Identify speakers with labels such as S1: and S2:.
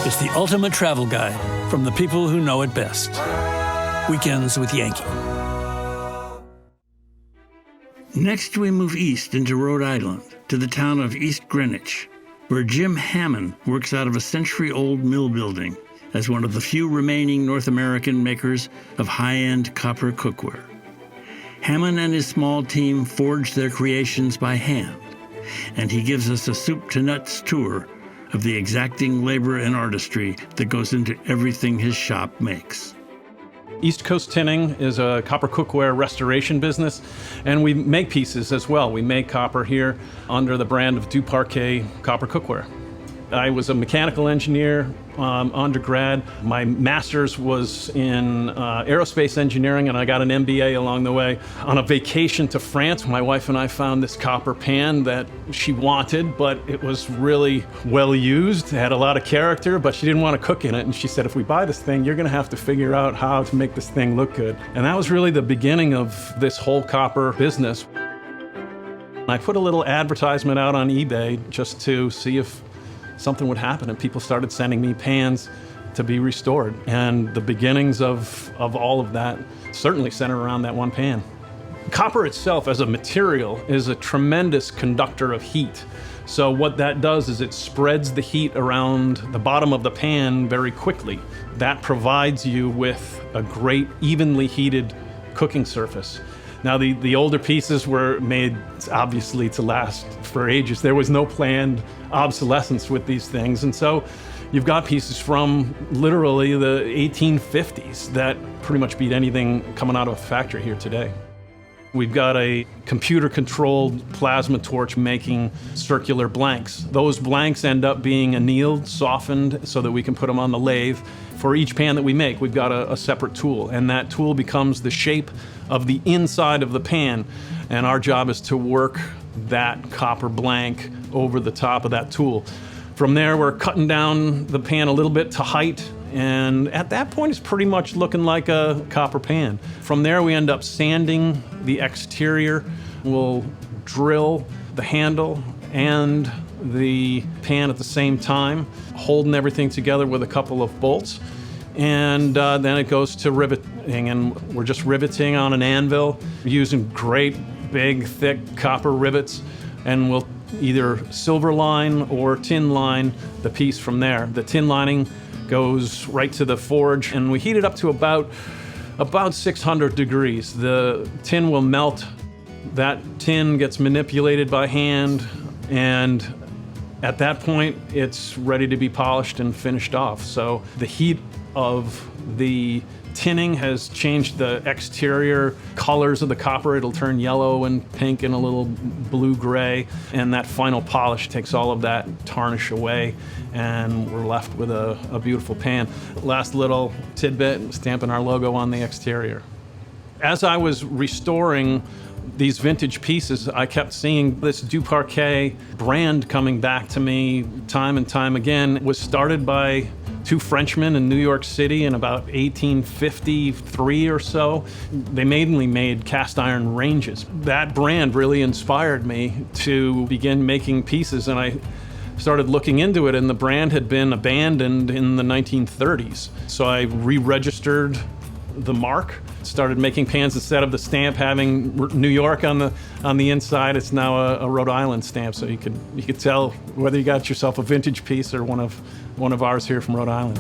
S1: is the ultimate travel guide from the people who know it best. Weekends with Yankee. Next, we move east into Rhode Island, to the town of East Greenwich, where Jim Hamann works out of a century-old mill building as one of the few remaining North American makers of high-end copper cookware. Hamann and his small team forge their creations by hand, and he gives us a soup-to-nuts tour of the exacting labor and artistry that goes into everything his shop makes.
S2: East Coast Tinning is a copper cookware restoration business, and we make pieces as well. We make copper here under the brand of Duparquet Copper Cookware. I was a mechanical engineer undergrad. My master's was in aerospace engineering, and I got an MBA along the way. On a vacation to France, my wife and I found this copper pan that she wanted, but it was really well used. It had a lot of character, but she didn't want to cook in it. And she said, if we buy this thing, you're going to have to figure out how to make this thing look good. And that was really the beginning of this whole copper business. I put a little advertisement out on eBay just to see if something would happen, and people started sending me pans to be restored. And the beginnings of all of that certainly centered around that one pan. Copper itself as a material is a tremendous conductor of heat. So what that does is it spreads the heat around the bottom of the pan very quickly. That provides you with a great evenly heated cooking surface. Now, the older pieces were made, obviously, to last for ages. There was no planned obsolescence with these things. And so you've got pieces from literally the 1850s that pretty much beat anything coming out of a factory here today. We've got a computer-controlled plasma torch making circular blanks. Those blanks end up being annealed, softened, so that we can put them on the lathe. For each pan that we make, we've got a separate tool, and that tool becomes the shape of the inside of the pan. And our job is to work that copper blank over the top of that tool. From there, we're cutting down the pan a little bit to height, and at that point, it's pretty much looking like a copper pan. From there, we end up sanding the exterior. We'll drill the handle and the pan at the same time, holding everything together with a couple of bolts. And then it goes to riveting, and we're just riveting on an anvil using great, big, thick copper rivets, and we'll either silver line or tin line the piece from there. The tin lining goes right to the forge, and we heat it up to about 600 degrees. The tin will melt. That tin gets manipulated by hand, and at that point, it's ready to be polished and finished off. So the heat of the tinning has changed the exterior colors of the copper. It'll turn yellow and pink and a little blue-gray, and that final polish takes all of that tarnish away, and we're left with a beautiful pan. Last little tidbit, stamping our logo on the exterior. As I was restoring these vintage pieces, I kept seeing this Duparquet brand coming back to me time and time again. It was started by two Frenchmen in New York City in about 1853 or so. They mainly made cast iron ranges. That brand really inspired me to begin making pieces, and I started looking into it, and the brand had been abandoned in the 1930s. So I re-registered the mark, started making pans instead of the stamp having New York on the inside. It's now a Rhode Island stamp, so you could tell whether you got yourself a vintage piece or one of ours here from Rhode Island.